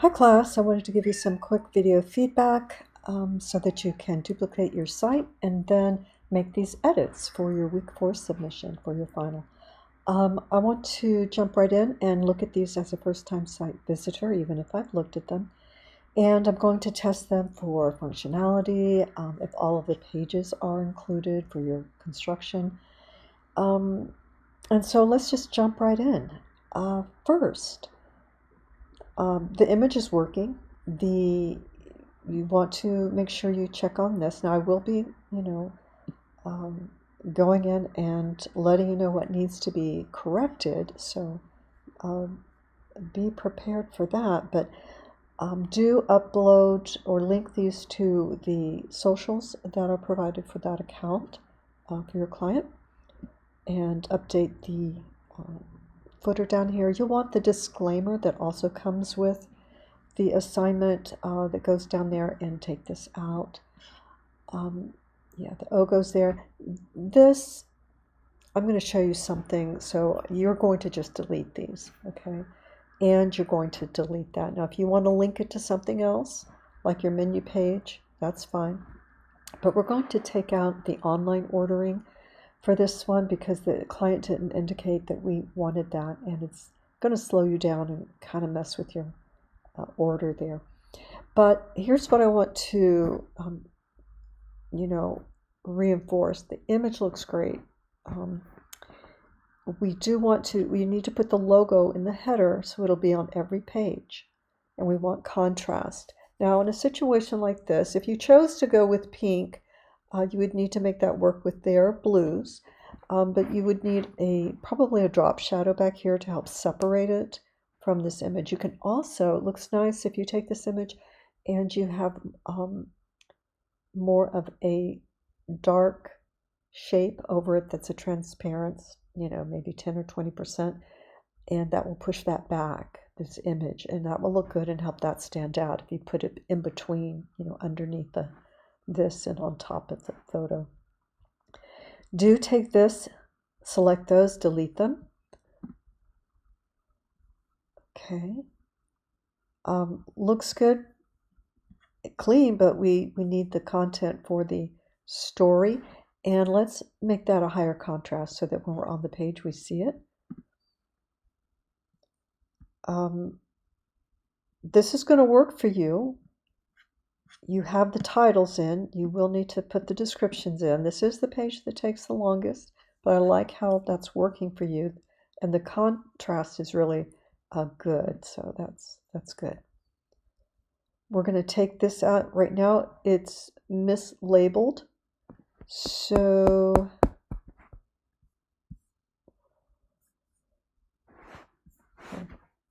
Hi class, I wanted to give you some quick video feedback so that you can duplicate your site and then make these edits for your week 4 submission for your final. I want to jump right in and look at these as a first-time site visitor, even if I've looked at them. And I'm going to test them for functionality, if all of the pages are included for your construction. And so let's just jump right in. First, the image is working. You want to make sure you check on this. Now I will be, um, going in and letting you know what needs to be corrected. So um, be prepared for that. But do upload or link these to the socials that are provided for that account for your client, and update the footer down here. You'll want the disclaimer that also comes with the assignment that goes down there, and take this out. Yeah, the O goes there. This, I'm going to show you something. So you're going to just delete these, okay? And you're going to delete that. Now, if you want to link it to something else, like your menu page, that's fine. But we're going to take out the online ordering for this one because the client didn't indicate that we wanted that, and it's going to slow you down and kind of mess with your order there. But here's what I want to, reinforce. The image looks great. We need to put the logo in the header so it'll be on every page. And we want contrast. Now, in a situation like this, if you chose to go with pink, you would need to make that work with their blues. But you would need probably a drop shadow back here to help separate it from this image. You can also, it looks nice if you take this image and you have more of a dark shape over it that's a transparency, maybe 10 or 20%, and that will push that back, this image, and that will look good and help that stand out if you put it in between, underneath this and on top of the photo. Do take this, select those, delete them. Okay. Looks good, clean, but we need the content for the story. And let's make that a higher contrast so that when we're on the page, we see it. This is going to work for you. You have the titles in. You will need to put the descriptions in. This is the page that takes the longest, but I like how that's working for you. And the contrast is really good, so that's good. We're going to take this out. Right now it's mislabeled, so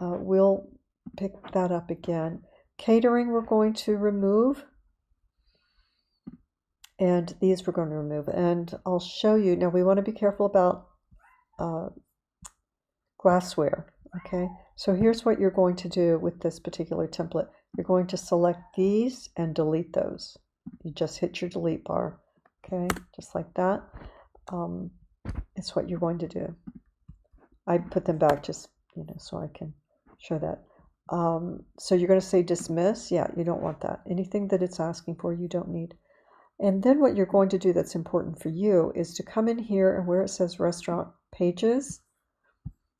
we'll pick that up again. Catering we're going to remove, and these we're going to remove. And I'll show you. Now we want to be careful about glassware, okay? So here's what you're going to do with this particular template. You're going to select these and delete those. You just hit your delete bar, okay? Just like that. It's what you're going to do. I put them back just, so I can show that. So you're going to say dismiss. Yeah, you don't want that. Anything that it's asking for, you don't need. And then what you're going to do that's important for you is to come in here, and where it says restaurant pages,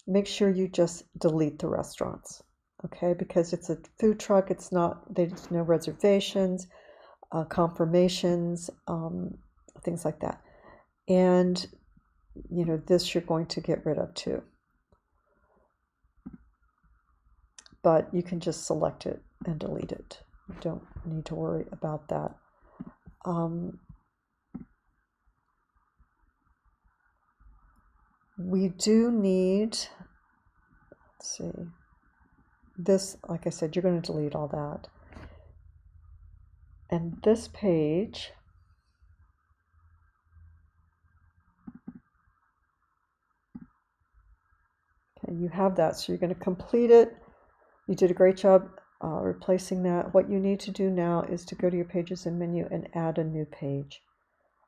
make sure you just delete the restaurants, okay? Because it's a food truck. There's no reservations, confirmations, things like that. And, this you're going to get rid of too. But you can just select it and delete it. You don't need to worry about that. We do need, let's see, this, like I said, you're going to delete all that. And this page, okay, you have that, so you're going to complete it. You did a great job replacing that. What you need to do now is to go to your pages and menu and add a new page.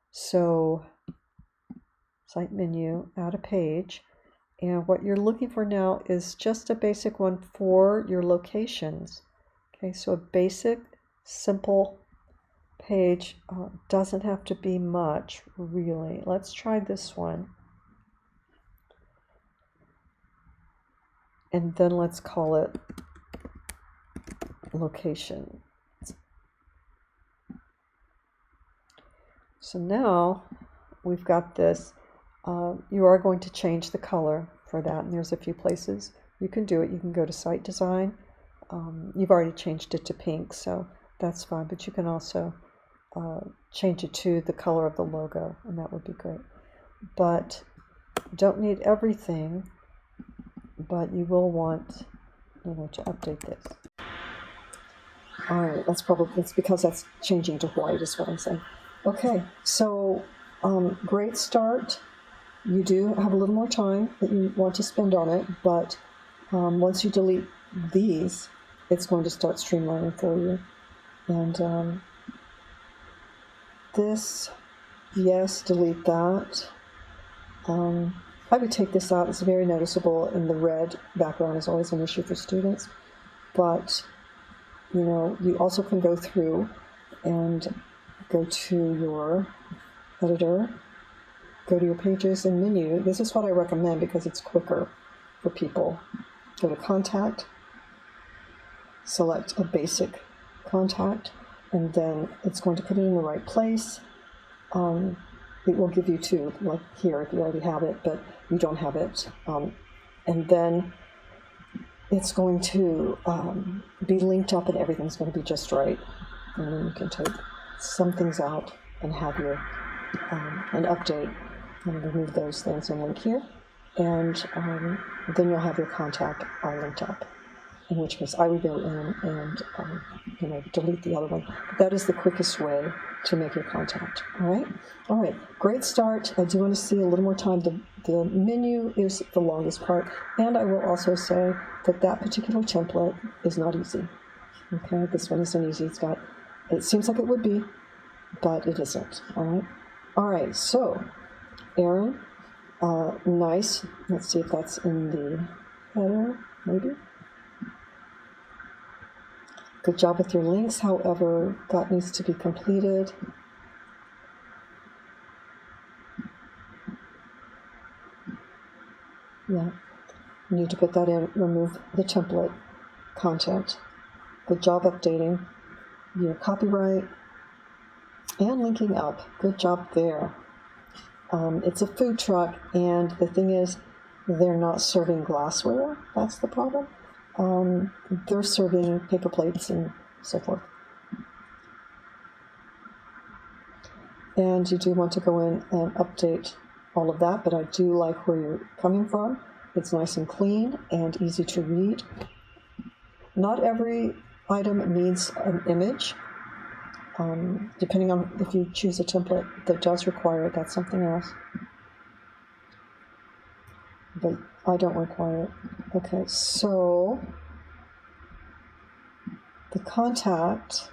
So site menu, add a page, and what you're looking for now is just a basic one for your locations. Okay, so a basic, simple page doesn't have to be much, really. Let's try this one. And then let's call it location. So now we've got this. You are going to change the color for that, and there's a few places you can do it. You can go to Site Design. You've already changed it to pink, so that's fine, but you can also change it to the color of the logo, and that would be great. But you don't need everything, but you will want, to update this. All right, that's because that's changing to white is what I'm saying. Okay, so great start. You do have a little more time that you want to spend on it, but once you delete these, it's going to start streamlining for you. And this, yes, delete that. I would take this out. It's very noticeable, and the red background is always an issue for students. But, you also can go through and go to your editor, go to your pages and menu. This is what I recommend because it's quicker for people. Go to Contact, select a basic contact, and then it's going to put it in the right place. It will give you two, like here if you already have it, but you don't have it. And then it's going to be linked up and everything's going to be just right. And then you can take some things out and have your an update and remove those things and link here. And then you'll have your contact all linked up, in which case I would go in and delete the other one. But that is the quickest way to make your contact. All right, great start. I do want to see a little more time. The menu is the longest part, and I will also say that particular template is not easy. Okay, this one isn't easy. It seems like it would be, but it isn't. All right, so Aaron, nice. Let's see if that's in the header, maybe. Good job with your links, however, that needs to be completed. Yeah, you need to put that in, remove the template content. Good job updating your copyright and linking up. Good job there. It's a food truck, and the thing is, they're not serving glassware. That's the problem. They're serving paper plates and so forth. And you do want to go in and update all of that, but I do like where you're coming from. It's nice and clean and easy to read. Not every item needs an image. Depending on if you choose a template that does require it, that's something else. But I don't require it. Okay, so the contact,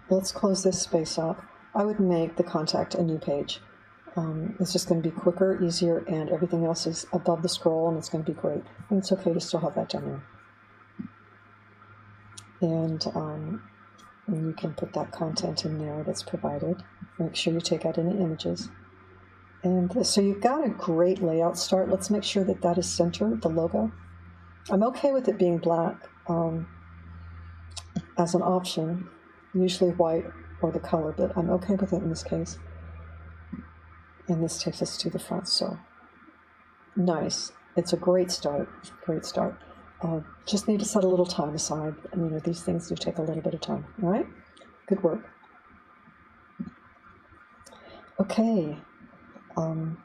let's close this space up. I would make the contact a new page. It's just going to be quicker, easier, and everything else is above the scroll, and it's going to be great. And it's okay to still have that down there. And you can put that content in there that's provided. Make sure you take out any images. And so you've got a great layout start. Let's make sure that is centered, the logo. I'm okay with it being black as an option, usually white or the color, but I'm okay with it in this case. And this takes us to the front, so nice. It's a great start, great start. Just need to set a little time aside. These things do take a little bit of time, all right? Good work. Okay. All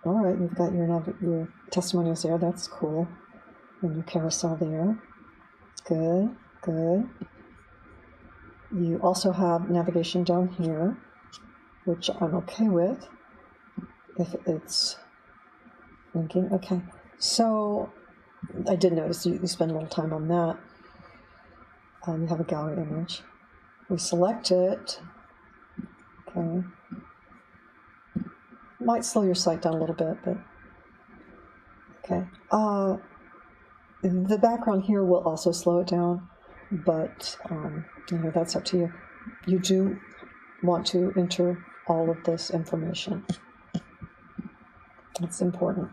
right, you've got your testimonials there. That's cool. And your carousel there. Good, good. You also have navigation down here, which I'm okay with if it's linking. Okay, so I did notice you spend a little time on that. You have a gallery image. We select it. Okay. Might slow your site down a little bit, but okay. The background here will also slow it down. but that's up to you. You do want to enter all of this information. It's important.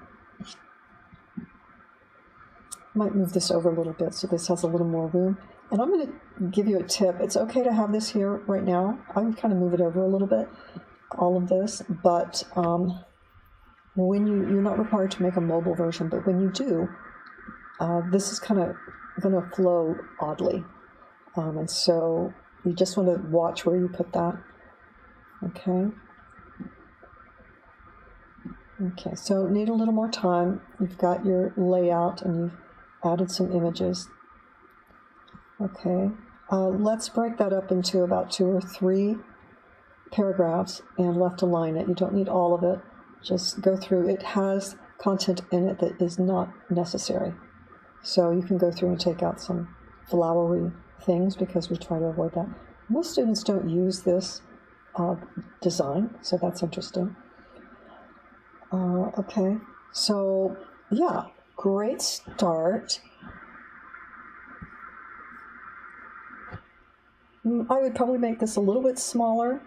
Might move this over a little bit so this has a little more room. And I'm going to give you a tip. It's okay to have this here right now. I would kind of move it over a little bit, all of this, but when you're not required to make a mobile version, but when you do, this is kind of going to flow oddly. And so you just want to watch where you put that. Okay. Okay, so need a little more time. You've got your layout and you've added some images. Okay, let's break that up into about 2 or 3 paragraphs and left align it. You don't need all of it. Just go through. It has content in it that is not necessary. So you can go through and take out some flowery things because we try to avoid that. Most students don't use this design, so that's interesting. Okay, so yeah, great start. I would probably make this a little bit smaller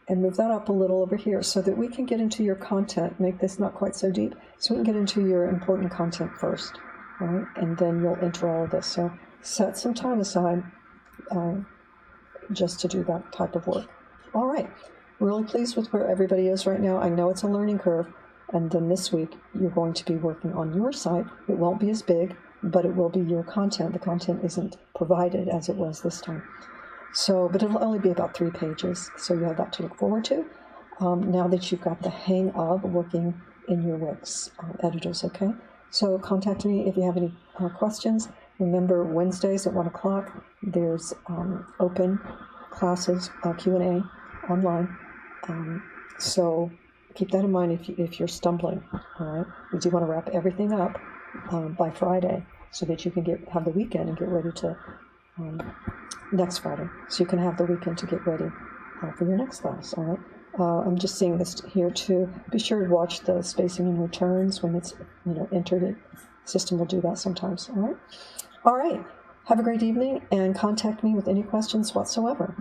and move that up a little over here so that we can get into your content. Make this not quite so deep, so we can get into your important content first, right? And then you'll enter all of this. So set some time aside just to do that type of work. All right, really pleased with where everybody is right now. I know it's a learning curve, and then this week you're going to be working on your site. It won't be as big, but it will be your content. The content isn't provided as it was this time. So, but it'll only be about 3 pages, so you have that to look forward to. Now that you've got the hang of working in your Wix editors, okay? So contact me if you have any questions. Remember, Wednesdays at 1 o'clock, there's open classes, Q&A online. So keep that in mind if you're stumbling, all right? We do want to wrap everything up by Friday so that you can have the weekend and get ready to next Friday. So you can have the weekend to get ready for your next class, all right? I'm just seeing this here too. Be sure to watch the spacing and returns when it's entered. The system will do that sometimes, all right? All right. Have a great evening and contact me with any questions whatsoever.